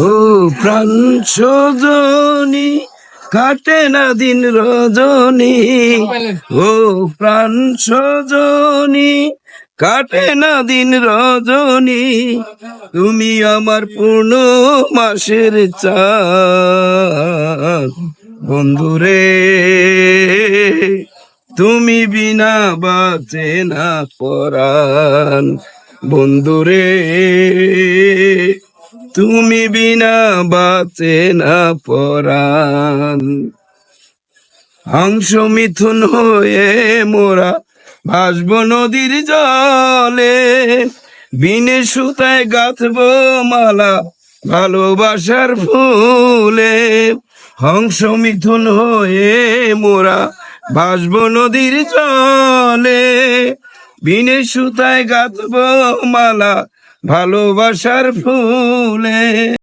ও প্রাণ সজনী, কাটে না দিন রজনী। ও প্রাণ সজনী, কাটে না দিন রজনী। তুমি আমার পূর্ণ মাসের চাঁদ বন্ধুরে, তুমি বিনা বাঁচে না পরাণ বন্ধুরে, তুমি বিনা বাঁচে না পরাণ। হংস মিথুন হয়ে মোরা ভাসব নদীর জলে, বিনে সুতায় গাঁথব মালা ভালোবাসার ফুলে। হংস মিথুন হয়ে মোরা ভাসব নদীর জলে, বিনে সুতায় গাঁথব মালা ভালোবাসার ফুলে।